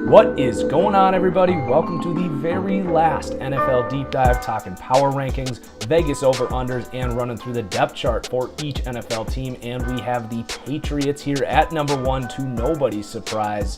What is going on, everybody? Welcome to the very last NFL Deep Dive, talking power rankings, Vegas over-unders, and running through the depth chart for each NFL team. And we have the Patriots here at number one, to nobody's surprise.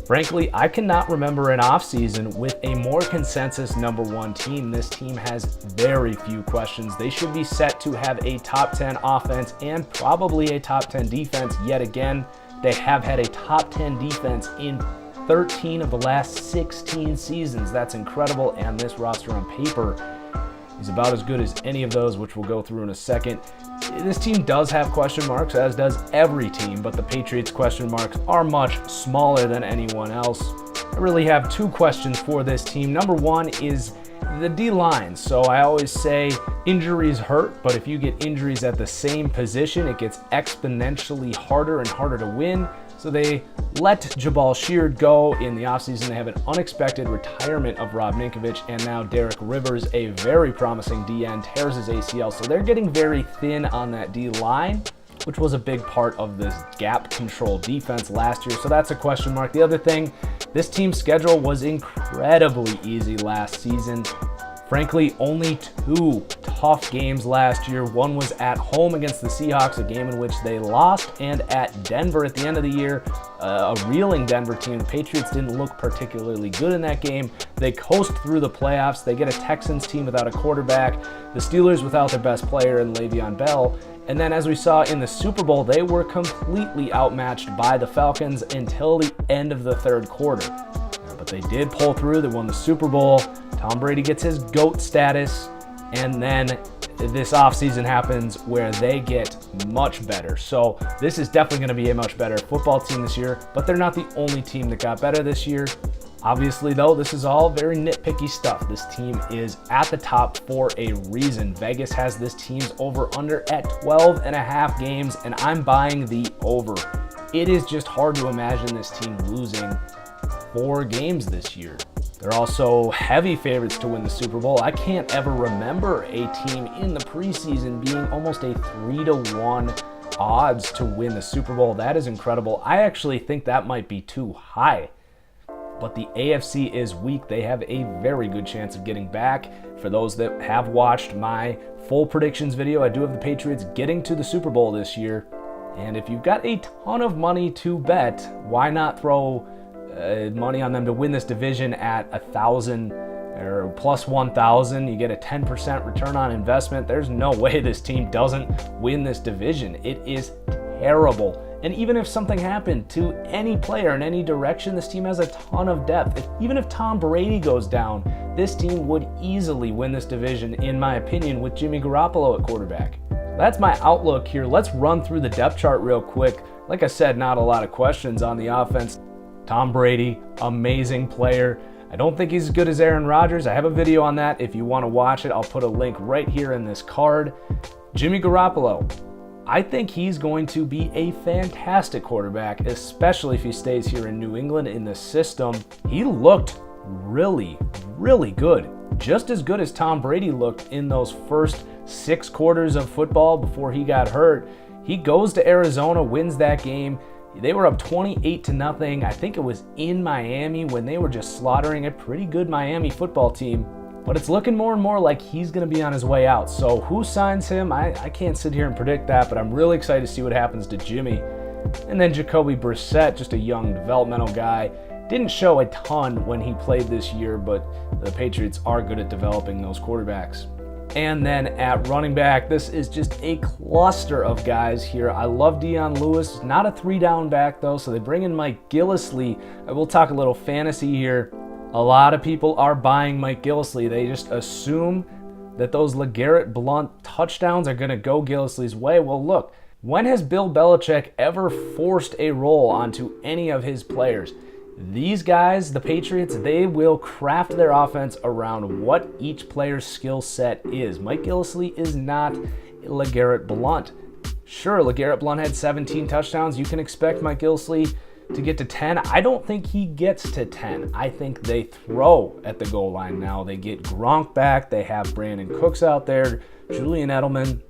Frankly, I cannot remember an offseason with a more consensus number one team. This team has very few questions. They should be set to have a top 10 offense and probably a top 10 defense yet again. They have had a top 10 defense in 13 of the last 16 seasons. That's incredible, and this roster on paper is about as good as any of those, which we'll go through in a second. This team does have question marks, as does every team, but the Patriots' question marks are much smaller than anyone else. I really have two questions for this team. Number one is the D-line. So I always say injuries hurt, but if you get injuries at the same position, it gets exponentially harder and harder to win. So they let Jabal Sheard go in the offseason. They have an unexpected retirement of Rob Ninkovich, and now Derek Rivers, a very promising DN, tears his ACL. So they're getting very thin on that D-line, which was a big part of this gap control defense last year. So that's a question mark. The other thing, this team's schedule was incredibly easy last season. Frankly, only two tough games last year. One was at home against the Seahawks, a game in which they lost, and at Denver at the end of the year, a reeling Denver team. The Patriots didn't look particularly good in that game. They coast through the playoffs. They get a Texans team without a quarterback, the Steelers without their best player in Le'Veon Bell, and then as we saw in the Super Bowl, they were completely outmatched by the Falcons until the end of the third quarter. But they did pull through. They won the Super Bowl. Tom Brady gets his GOAT status, and then this offseason happens where they get much better. So this is definitely going to be a much better football team this year, but they're not the only team that got better this year. Obviously, though, this is all very nitpicky stuff. This team is at the top for a reason. Vegas has this team's over-under at 12.5 games, and I'm buying the over. It is just hard to imagine this team losing 4 games this year. They're also heavy favorites to win the Super Bowl. I can't ever remember a team in the preseason being almost a 3-1 odds to win the Super Bowl. That is incredible. I actually think that might be too high. But the AFC is weak. They have a very good chance of getting back. For those that have watched my full predictions video, I do have the Patriots getting to the Super Bowl this year. And if you've got a ton of money to bet, why not throw money on them to win this division at 1,000 or plus 1,000? You get a 10% return on investment. There's no way this team doesn't win this division. It is terrible. And even if something happened to any player in any direction, this team has a ton of depth. Even if Tom Brady goes down, this team would easily win this division, in my opinion, with Jimmy Garoppolo at quarterback. That's my outlook here. Let's run through the depth chart real quick. Like I said, not a lot of questions on the offense. Tom Brady, amazing player. I don't think he's as good as Aaron Rodgers. I have a video on that. If you want to watch it, I'll put a link right here in this card. Jimmy Garoppolo, I think he's going to be a fantastic quarterback, especially if he stays here in New England in the system. He looked really, really good. Just as good as Tom Brady looked in those first 6 quarters of football before he got hurt. He goes to Arizona, wins that game. They were up 28-0. I think it was in Miami when they were just slaughtering a pretty good Miami football team. But it's looking more and more like he's going to be on his way out. So who signs him? I can't sit here and predict that, but I'm really excited to see what happens to Jimmy. And then Jacoby Brissett, just a young developmental guy. Didn't show a ton when he played this year, but the Patriots are good at developing those quarterbacks. And then at running back, this is just a cluster of guys here. I love Dion Lewis, not a 3-down back though, so they bring in Mike Gillislee. I will talk a little fantasy here. A lot of people are buying Mike Gillislee. They just assume that those LeGarrette Blount touchdowns are going to go Gillislee's way. Well, look, when has Bill Belichick ever forced a role onto any of his players? These guys, the Patriots, they will craft their offense around what each player's skill set is. Mike Gillislee is not LeGarrette Blount. Sure, LeGarrette Blount had 17 touchdowns. You can expect Mike Gillislee to get to 10. I don't think he gets to 10. I think they throw at the goal line now. They get Gronk back. They have Brandon Cooks out there, Julian Edelman.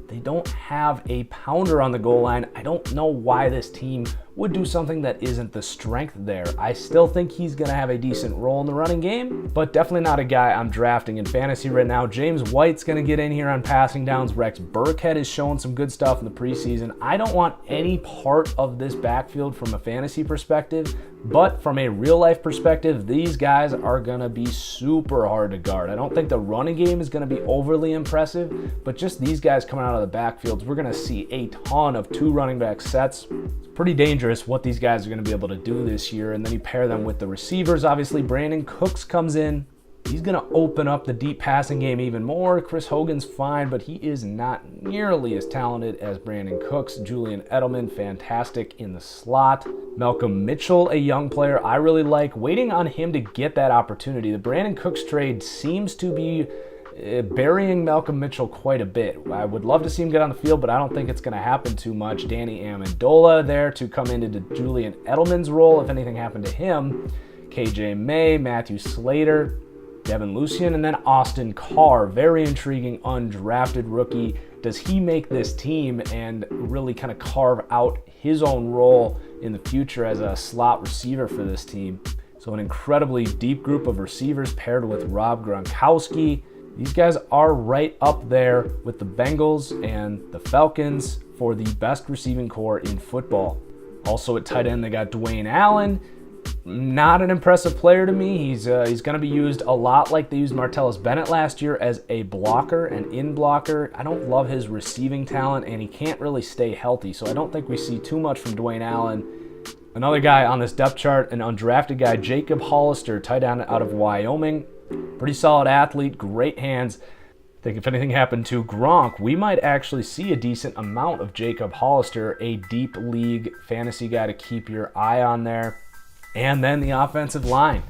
They don't have a pounder on the goal line. I don't know why this team would do something that isn't the strength there. I still think he's going to have a decent role in the running game, but definitely not a guy I'm drafting in fantasy right now. James White's going to get in here on passing downs. Rex Burkhead is showing some good stuff in the preseason. I don't want any part of this backfield from a fantasy perspective, but from a real life perspective, these guys are going to be super hard to guard. I don't think the running game is going to be overly impressive, but just these guys coming out of the backfields, we're going to see a ton of 2 running back sets. It's pretty dangerous what these guys are going to be able to do this year. And then you pair them with the receivers. Obviously, Brandon Cooks comes in. He's going to open up the deep passing game even more. Chris Hogan's fine, but he is not nearly as talented as Brandon Cooks. Julian Edelman, fantastic in the slot. Malcolm Mitchell, a young player I really like. Waiting on him to get that opportunity. The Brandon Cooks trade seems to be burying Malcolm Mitchell quite a bit. I would love to see him get on the field, but I don't think it's going to happen too much. Danny Amendola there to come into Julian Edelman's role if anything happened to him. KJ May, Matthew Slater, Devin Lucien, and then Austin Carr. Very intriguing undrafted rookie. Does he make this team and really kind of carve out his own role in the future as a slot receiver for this team? So an incredibly deep group of receivers paired with Rob Gronkowski. These guys are right up there with the Bengals and the Falcons for the best receiving core in football. Also at tight end, they got Dwayne Allen. Not an impressive player to me. He's going to be used a lot like they used Martellus Bennett last year as a blocker, an in blocker. I don't love his receiving talent, and he can't really stay healthy, so I don't think we see too much from Dwayne Allen. Another guy on this depth chart, an undrafted guy, Jacob Hollister, tight end out of Wyoming. Pretty solid athlete, great hands. I think if anything happened to Gronk, we might actually see a decent amount of Jacob Hollister, a deep league fantasy guy to keep your eye on there. And then the offensive line.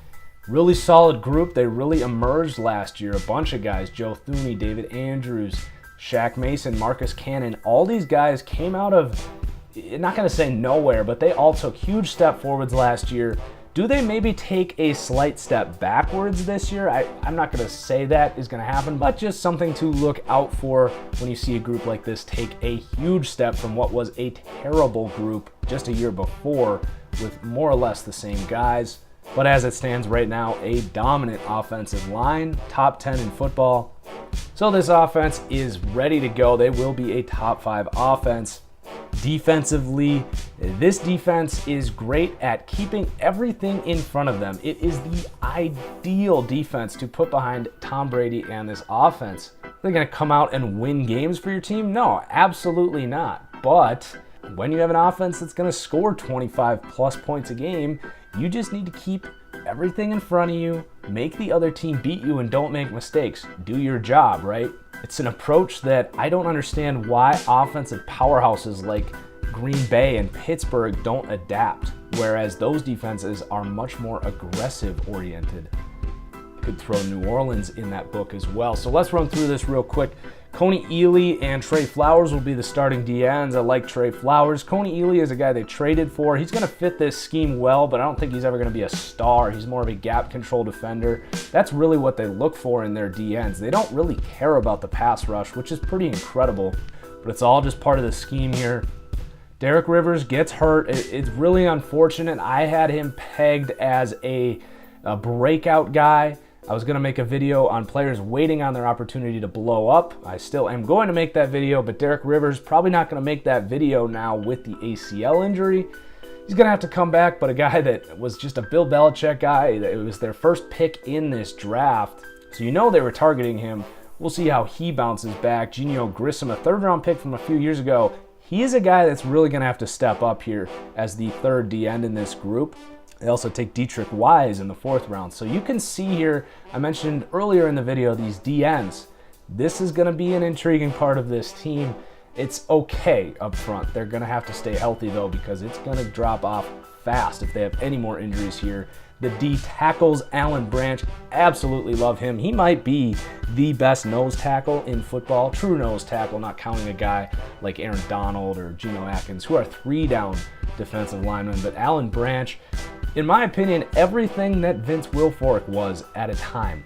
Really solid group. They really emerged last year. A bunch of guys, Joe Thuney, David Andrews, Shaq Mason, Marcus Cannon. All these guys came out of, not going to say nowhere, but they all took huge step forwards last year. Do they maybe take a slight step backwards this year? I'm not going to say that is going to happen, but just something to look out for when you see a group like this take a huge step from what was a terrible group just a year before with more or less the same guys. But as it stands right now, a dominant offensive line, top 10 in football. So this offense is ready to go. They will be a top 5 offense. Defensively, this defense is great at keeping everything in front of them. It is the ideal defense to put behind Tom Brady and this offense. They're going to come out and win games for your team? No, absolutely not. But when you have an offense that's going to score 25 plus points a game, you just need to keep everything in front of you, make the other team beat you, and don't make mistakes. Do your job, right? It's an approach that I don't understand why offensive powerhouses like Green Bay and Pittsburgh don't adapt, whereas those defenses are much more aggressive oriented. Could throw New Orleans in that book as well. So let's run through this real quick. Coney Ealy and Trey Flowers will be the starting DNs. I like Trey Flowers. Coney Ealy is a guy they traded for. He's going to fit this scheme well, but I don't think he's ever going to be a star. He's more of a gap control defender. That's really what they look for in their DNs. They don't really care about the pass rush, which is pretty incredible, but it's all just part of the scheme here. Derek Rivers gets hurt. It's really unfortunate. I had him pegged as a breakout guy. I was going to make a video on players waiting on their opportunity to blow up. I still am going to make that video, but Derek Rivers probably not going to make that video now with the ACL injury. He's going to have to come back, but a guy that was just a Bill Belichick guy, it was their first pick in this draft, so you know they were targeting him. We'll see how he bounces back. Genio Grissom, a third-round pick from a few years ago, he is a guy that's really going to have to step up here as the third D end in this group. They also take Dietrich Wise in the 4th round. So you can see here, I mentioned earlier in the video, these DNs. This is going to be an intriguing part of this team. It's okay up front. They're going to have to stay healthy, though, because it's going to drop off fast if they have any more injuries here. The D tackles, Alan Branch, absolutely love him. He might be the best nose tackle in football, true nose tackle, not counting a guy like Aaron Donald or Geno Atkins, who are 3-down defensive linemen. But Alan Branch, in my opinion, everything that Vince Wilfork was at a time.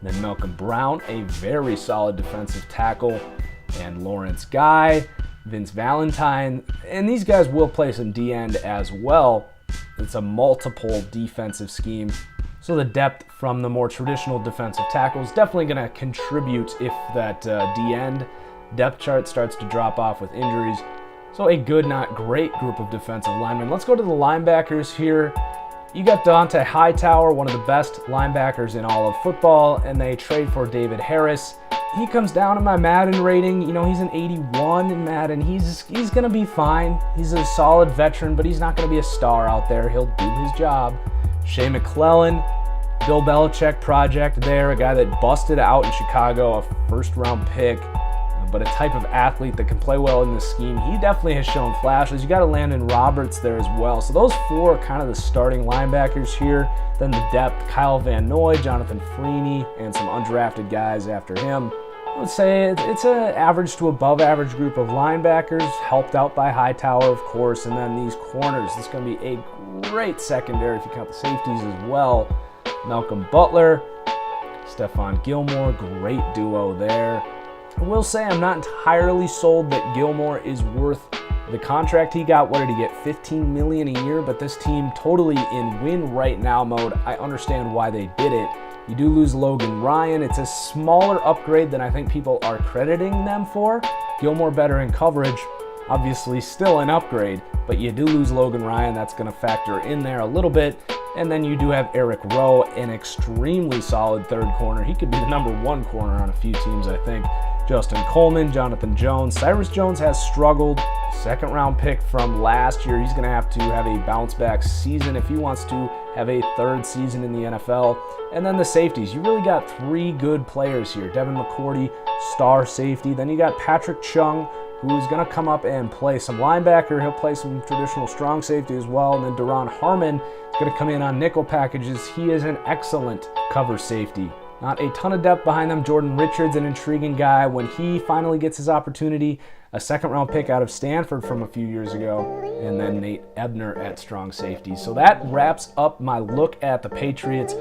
Then Malcolm Brown, a very solid defensive tackle. and Lawrence Guy, Vince Valentine, and these guys will play some D-end as well. It's a multiple defensive scheme, so the depth from the more traditional defensive tackles definitely going to contribute if that D-end depth chart starts to drop off with injuries. So a good, not great group of defensive linemen. Let's go to the linebackers here. You got Dante Hightower, one of the best linebackers in all of football, and they trade for David Harris. He comes down in my Madden rating. You know, he's an 81 in Madden. He's going to be fine. He's a solid veteran, but he's not going to be a star out there. He'll do his job. Shea McClellan, Bill Belichick project there, a guy that busted out in Chicago, a first-round pick, but a type of athlete that can play well in this scheme. He definitely has shown flashes. You got a Landon Roberts there as well. So those four are kind of the starting linebackers here. Then the depth, Kyle Van Noy, Jonathan Freeney, and some undrafted guys after him. I would say it's an average to above average group of linebackers, helped out by Hightower, of course, and then these corners. This is going to be a great secondary if you count the safeties as well. Malcolm Butler, Stephon Gilmore, great duo there. I will say I'm not entirely sold that Gilmore is worth the contract he got. What did he get? $15 million a year, but this team totally in win right now mode. I understand why they did it. You do lose Logan Ryan. It's a smaller upgrade than I think people are crediting them for. Gilmore better in coverage, obviously still an upgrade, but you do lose Logan Ryan. That's going to factor in there a little bit. And then you do have Eric Rowe, an extremely solid third corner. He could be the number one corner on a few teams, I think. Justin Coleman, Jonathan Jones. Cyrus Jones has struggled. Second round pick from last year. He's going to have a bounce back season if he wants to have a third season in the NFL. And then the safeties. You really got three good players here. Devin McCourty, star safety. Then you got Patrick Chung, who is going to come up and play some linebacker. He'll play some traditional strong safety as well. And then Deron Harmon is going to come in on nickel packages. He is an excellent cover safety. Not a ton of depth behind them. Jordan Richards, an intriguing guy when he finally gets his opportunity. A second-round pick out of Stanford from a few years ago. And then Nate Ebner at strong safety. So that wraps up my look at the Patriots.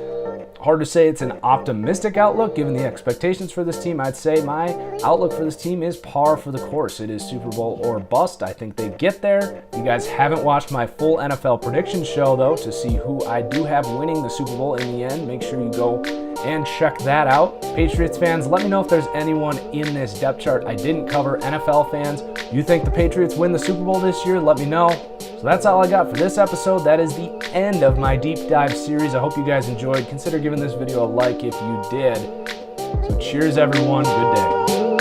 Hard to say it's an optimistic outlook given the expectations for this team. I'd say my outlook for this team is par for the course. It is Super Bowl or bust. I think they get there. You guys haven't watched my full NFL prediction show, though, to see who I do have winning the Super Bowl in the end. Make sure you go and check that out. Patriots fans, let me know if there's anyone in this depth chart I didn't cover. NFL fans, you think the Patriots win the Super Bowl this year? Let me know. So that's all I got for this episode. That is the end of my deep dive series. I hope you guys enjoyed. Consider giving this video a like if you did. So cheers, everyone. Good day.